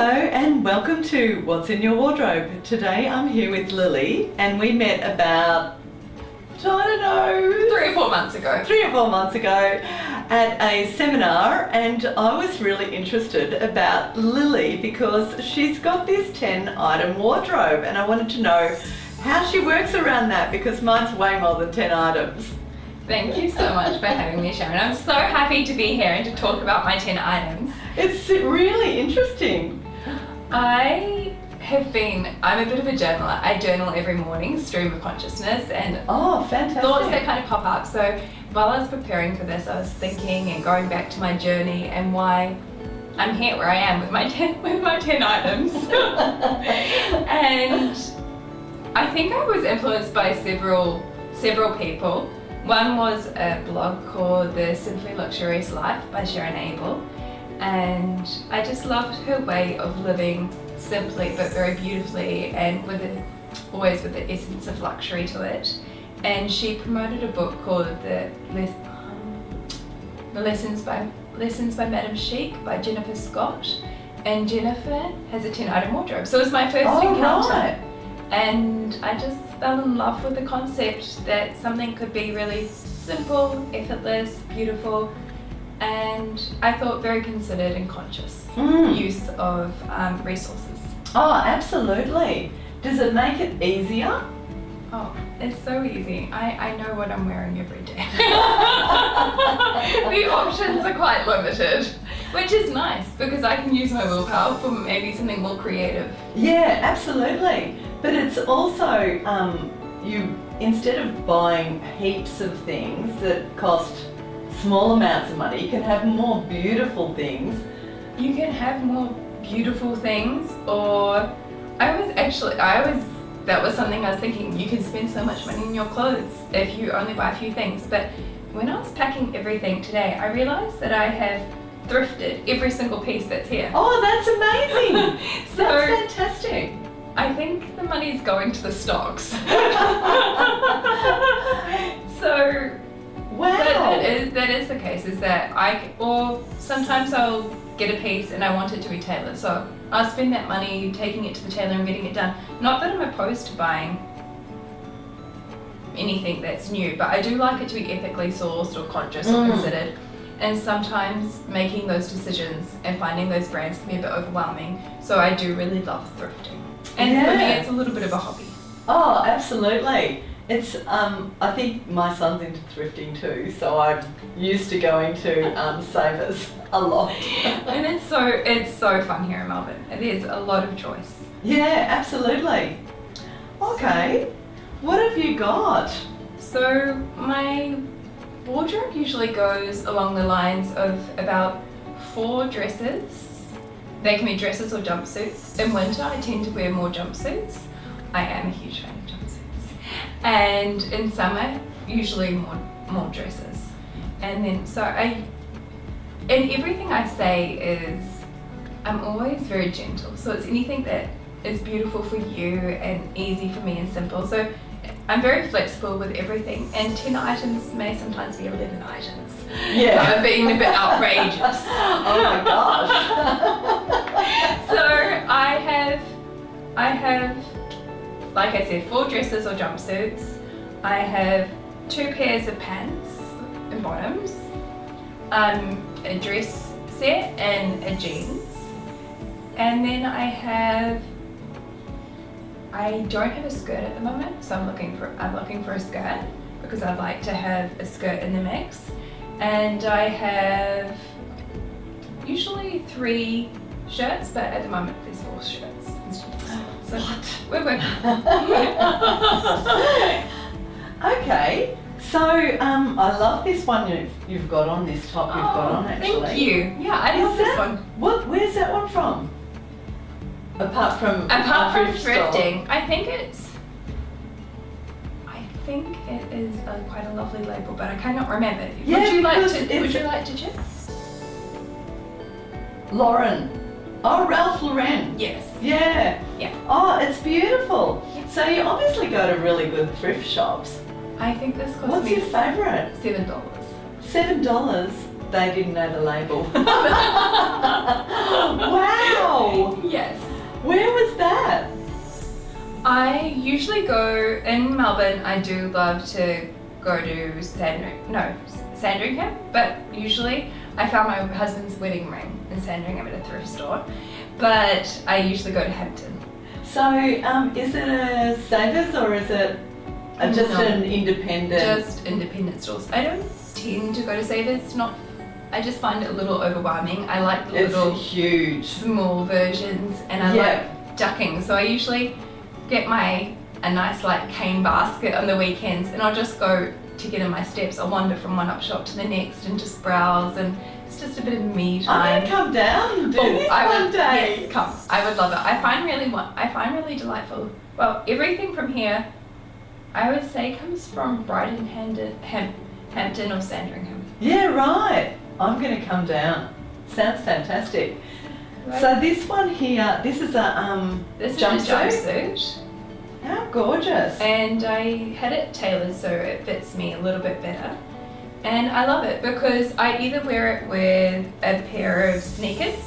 and welcome to What's in Your Wardrobe. Today I'm here with Lily and we met about, I don't know, 3 or 4 months ago. 3 or 4 months ago at a seminar, and I was really interested about Lily because she's got this 10-item wardrobe and I wanted to know how she works around that because mine's way more than 10 items. Thank you so much for having me, Sharon. I'm so happy to be here and to talk about my 10 items. It's really interesting. I'm a bit of a journaler. I journal every morning, stream of consciousness, and Fantastic. thoughts that kind of pop up. So while I was preparing for this, I was thinking and going back to my journey and why I'm here where I am with my 10 items. And I think I was influenced by several people. One was a blog called The Simply Luxurious Life by Sharon Abel, and I just loved her way of living simply but very beautifully and always with the essence of luxury to it. And she promoted a book called The Lessons by Madame Chic by Jennifer Scott, and Jennifer has a 10-item wardrobe. So it was my first encounter. Right. And I just fell in love with the concept that something could be really simple, effortless, beautiful, and I thought very considered and conscious use of resources. Oh, absolutely. Does it make it easier? Oh, it's so easy. I know what I'm wearing every day. The options are quite limited, which is nice because I can use my willpower for maybe something more creative. Yeah, absolutely. But it's also, you instead of buying heaps of things that cost small amounts of money, you can have more beautiful things. You can have more beautiful things, or that was something I was thinking, you can spend so much money in your clothes if you only buy a few things. But when I was packing everything today, I realized that I have thrifted every single piece that's here. Oh, that's amazing. So That's fantastic. I think the money's going to the stocks. So Wow. that is the case, is that sometimes I'll get a piece and I want it to be tailored. So I'll spend that money taking it to the tailor and getting it done. Not that I'm opposed to buying anything that's new, but I do like it to be ethically sourced or conscious or considered. And sometimes making those decisions and finding those brands can be a bit overwhelming. So I do really love thrifting. And for me, it's a little bit of a hobby. Oh, absolutely. It's I think my son's into thrifting too, so I'm used to going to Savers a lot. And it's so fun here in Melbourne. There's a lot of choice. Yeah, absolutely. Okay, what have you got? So my wardrobe usually goes along the lines of about 4 dresses. They can be dresses or jumpsuits. In winter, I tend to wear more jumpsuits. I am a huge fan of jumpsuits. And in summer, usually more dresses. And then, and everything I say is, I'm always very gentle. So it's anything that is beautiful for you and easy for me and simple. So I'm very flexible with everything, and 10 items may sometimes be 11 items. Yeah. I'm being a bit outrageous. Oh my gosh. So I have, like I said, 4 dresses or jumpsuits. I have 2 pairs of pants and bottoms, a dress set and a jeans. And then I don't have a skirt at the moment, so I'm looking for a skirt because I'd like to have a skirt in the mix. And I have usually 3 shirts, but at the moment there's 4 shirts. So What? We're working. Okay, so I love this one you've got on, this top you've got on actually. Thank you. Yeah, I love this one. Where's that one from? Apart from thrifting, I think it is quite a lovely label, but I cannot remember. Yeah, would you like to check? Lauren. Oh, Ralph Lauren. Yes. Yeah. Yeah. Oh, it's beautiful. Yeah. So you obviously go to really good thrift shops. I think this cost What's me your favourite? $7. $7. They didn't know the label. Wow. Yeah. usually go in Melbourne. I do love to go to Sandringham, but usually I found my husband's wedding ring in Sandringham at a thrift store, but I usually go to Hampton. So, is it a Savers or is it just an independent? Just independent stores. I don't tend to go to Savers. I just find it a little overwhelming. I like the little huge small versions, and I like ducking. So I usually get a nice like cane basket on the weekends, and I'll just go to get in my steps. I'll wander from one up shop to the next and just browse, and it's just a bit of me time. I'm gonna come down and do this one day. Yes, come. I would love it. I find really delightful. Well, everything from here, I would say, comes from Brighton, Hampton or Sandringham. Yeah, right. I'm gonna come down. Sounds fantastic. Right. So this one here, this is a jumpsuit. How gorgeous. And I had it tailored so it fits me a little bit better. And I love it because I either wear it with a pair of sneakers,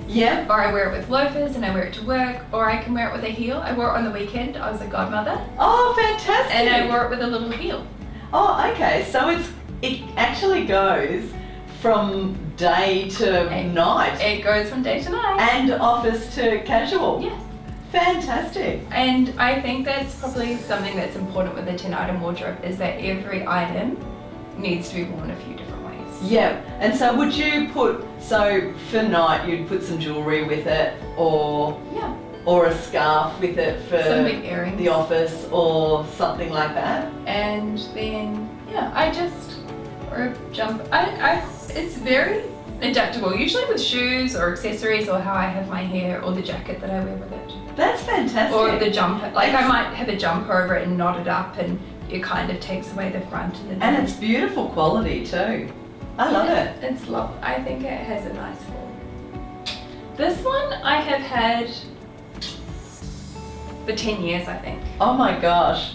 or I wear it with loafers and I wear it to work, or I can wear it with a heel. I wore it on the weekend. I was a godmother. Oh, fantastic. And I wore it with a little heel. Oh, okay. So it actually goes from day to night. It goes from day to night. And office to casual. Yes. Fantastic. And I think that's probably something that's important with the 10-item wardrobe, is that every item needs to be worn a few different ways. Yeah. And so would you so for night you'd put some jewellery with it, or a scarf with it for some big earrings, the office or something like that? And then it's very adaptable, usually with shoes or accessories or how I have my hair or the jacket that I wear with it. That's fantastic. Or the jumper, like I might have a jumper over it and knot it up, and it kind of takes away the front and it's beautiful quality too. I love it. It's lovely. I think it has a nice form. This one I have had for 10 years, I think. Oh my gosh.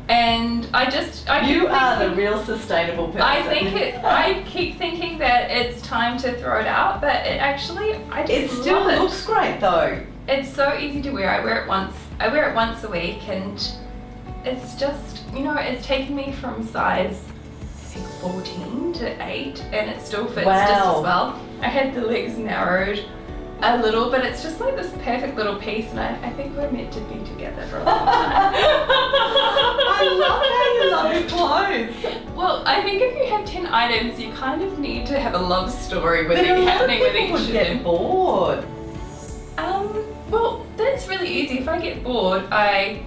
And you are the real sustainable person. I keep thinking that it's time to throw it out, but it still looks great though. It's so easy to wear. I wear it once a week, and it's just, it's taken me from size, I think 14 to 8, and it still fits just as well. I had the legs narrowed a little, but it's just like this perfect little piece, and I think we're meant to be together for a long time. I love how you love your clothes. Well, I think if you have 10 items, you kind of need to have a love story happening with each of them. Get bored. Well, that's really easy. If I get bored, I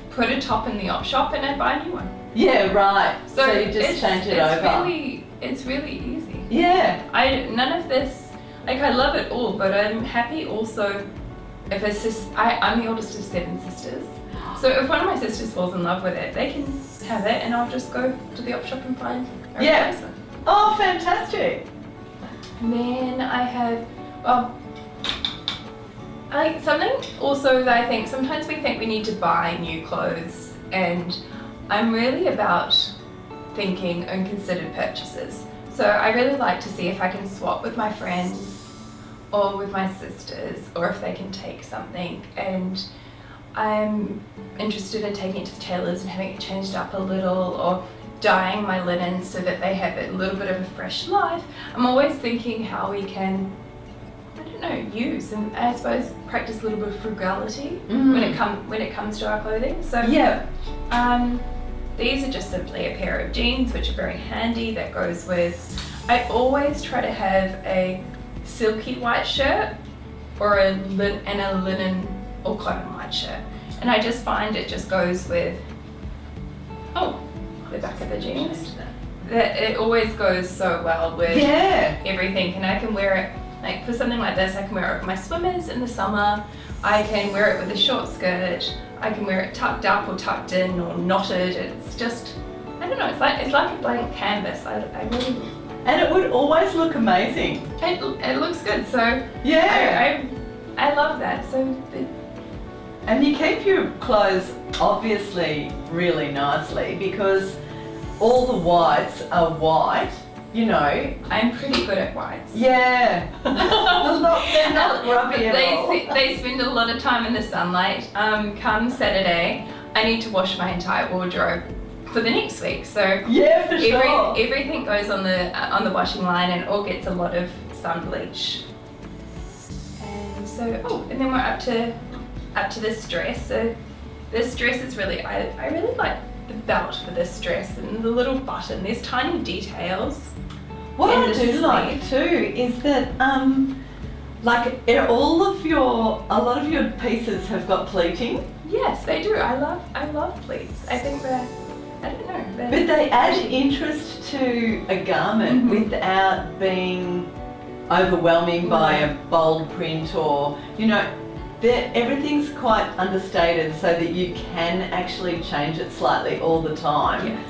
put a top in the op shop and I buy a new one. Yeah, right. So you just change it over. It's really easy. Yeah. None of this. Like, I love it all, but I'm happy also if I'm the oldest of 7 sisters. So if one of my sisters falls in love with it, they can have it, and I'll just go to the op shop and find a replacement. Oh, fantastic. And then I have, something also that I think sometimes we think we need to buy new clothes, and I'm really about thinking unconsidered purchases. So I really like to see if I can swap with my friends or with my sisters, or if they can take something, and I'm interested in taking it to the tailors and having it changed up a little, or dyeing my linen so that they have a little bit of a fresh life. I'm always thinking how we can, use and I suppose practice a little bit of frugality when it comes to our clothing. So these are just simply a pair of jeans, which are very handy. That goes with, I always try to have a silky white shirt or a linen or cotton white shirt, and I just find it just goes with the back of the jeans. That it always goes so well with everything, and I can wear it like for something like this. I can wear it with my swimmers in the summer. I can wear it with a short skirt. I can wear it tucked up or tucked in or knotted. It's just, I don't know, it's like a blank canvas. I really... And it would always look amazing. It looks good, so I love that. And you keep your clothes obviously really nicely, because all the whites are white. I'm pretty good at whites. Yeah. They're not grubby at all. They spend a lot of time in the sunlight. Come Saturday, I need to wash my entire wardrobe for the next week. So Yeah, for sure. everything goes on the washing line and all gets a lot of sun bleach. And so, and then we're up to this dress. So this dress is really, I really like the belt for this dress and the little button. There's tiny details. What in I the do sleeve. like too is that like a lot of your pieces have got pleating, Yes, they do. I love pleats. I think they're, I don't know. but they add interest to a garment without being overwhelming by a bold print or, you know, everything's quite understated so that you can actually change it slightly all the time. Yes.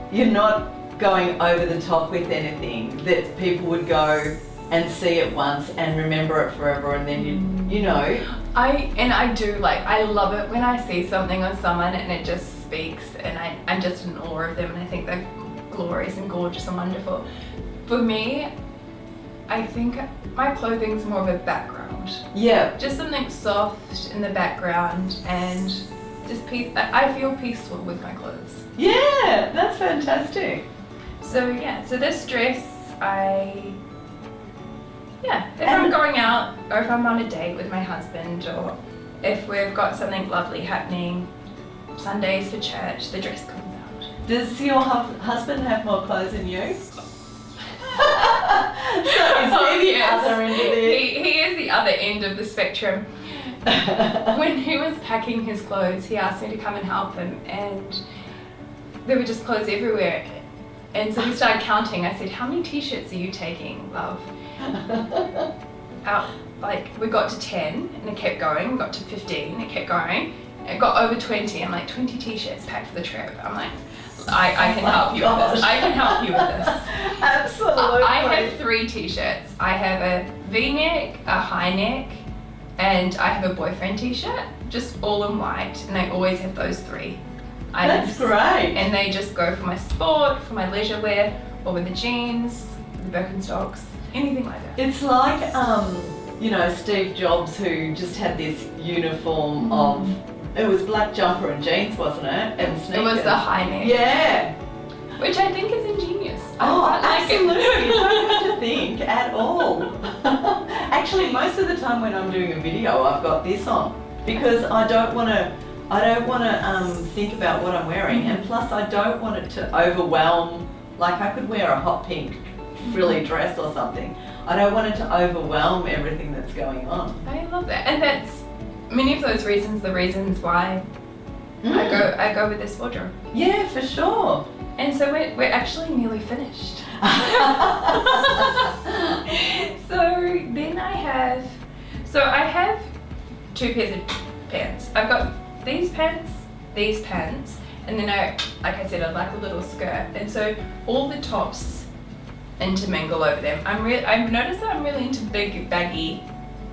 You're not going over the top with anything that people would go and see it once and remember it forever, and then you know. I love it when I see something on someone and it just speaks, and I'm just in awe of them, and I think they're glorious and gorgeous and wonderful. For me, I think my clothing's more of a background. Yeah. Just something soft in the background, and just I feel peaceful with my clothes. Yeah, that's fantastic. So this dress, if I'm going out or if I'm on a date with my husband, or if we've got something lovely happening, Sundays for church, the dress comes out. Does your husband have more clothes than you? So is he the other end of it? He is the other end of the spectrum. When he was packing his clothes, he asked me to come and help him, and there were just clothes everywhere. And so we started counting. I said, "How many t-shirts are you taking, love?" We got to 10 and it kept going. We got to 15, it kept going. It got over 20. I'm like, 20 t-shirts packed for the trip. I'm like, I can help you with this. I can help you with this. Absolutely. I have 3 t-shirts. I have a V-neck, a high neck, and I have a boyfriend t-shirt, just all in white, and I always have those 3 items. That's great. And they just go for my sport, for my leisure wear, or with the jeans, the Birkenstocks, anything like that. It's like, you know, Steve Jobs, who just had this uniform of, it was black jumper and jeans, wasn't it? And sneakers. It was the high neck. Yeah. Which I think is ingenious. Oh, I like absolutely. it. You don't have to think at all. Actually, most of the time when I'm doing a video, I've got this on because I don't want to think about what I'm wearing, and plus I don't want it to overwhelm. Like I could wear a hot pink frilly dress or something. I don't want it to overwhelm everything that's going on. I love that, and that's many of those reasons. The reasons why I go with this wardrobe. Yeah, for sure. And so we're actually nearly finished. So then I have 2 pairs of pants. I've got these pants, and then like I said, I like a little skirt, and so all the tops intermingle over them. I've noticed that I'm really into big baggy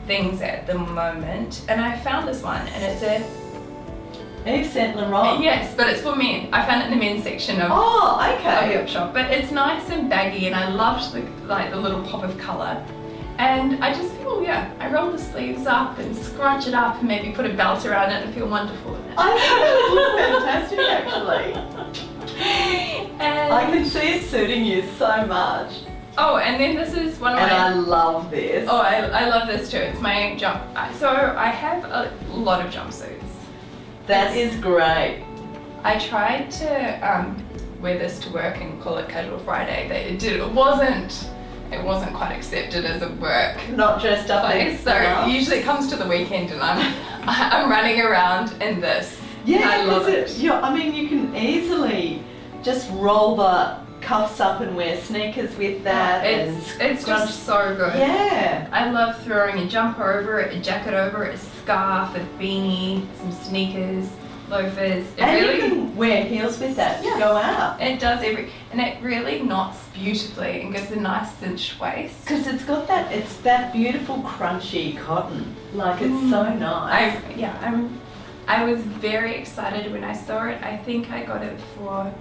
things at the moment, and I found this one, and it's a Yves Saint Laurent. Yes, but it's for men. I found it in the men's section of okay. the shop. But it's nice and baggy, and I loved the little pop of colour. And I just feel, I roll the sleeves up and scrunch it up and maybe put a belt around it and feel wonderful in it. I think it would look fantastic, actually. And I can see it suiting you so much. Oh, and then this is one of And my... I love this. Oh, I love this too. It's my So I have a lot of jumpsuits. That is great. I tried to wear this to work and call it Casual Friday. It wasn't quite accepted as a work Not dressed up place. So usually it comes to the weekend and I'm running around in this. Yeah, I love it. You can easily just roll the cuffs up and wear sneakers with that. It's just so good. Yeah. I love throwing a jumper over it, a jacket over it, a scarf, a beanie, some sneakers, loafers. You can wear heels with that to go out. It does and it really knots beautifully and gives a nice cinched waist. Because it's got that beautiful crunchy cotton. Like it's so nice. I was very excited when I saw it. I think I got it for,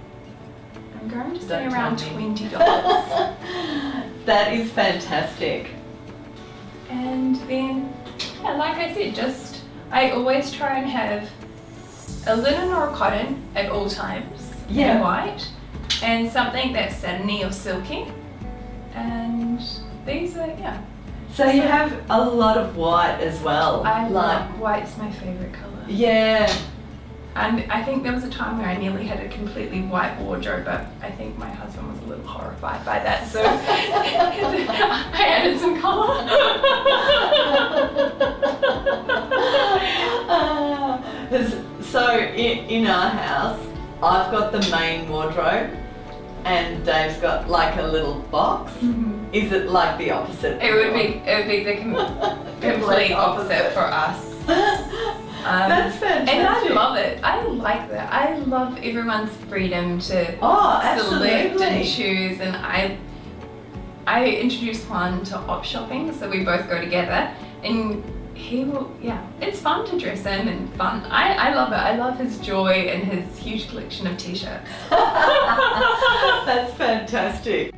I'm going to say around $20. That is fantastic. And then, like I said, I always try and have a linen or a cotton at all times in white, and something that's satiny or silky. And these are, So you have a lot of white as well. I love white's my favourite colour. Yeah. And I think there was a time where I nearly had a completely white wardrobe, but I think my husband was a little horrified by that, so I added some colour. So in our house, I've got the main wardrobe and Dave's got like a little box. Mm-hmm. Is it like the opposite? It would be the complete opposite for us. That's fantastic. And I love it. I like that. I love everyone's freedom to select and choose. And I introduced Juan to op shopping, so we both go together. And he will, it's fun to dress him and fun. I love it. I love his joy and his huge collection of t-shirts. That's fantastic.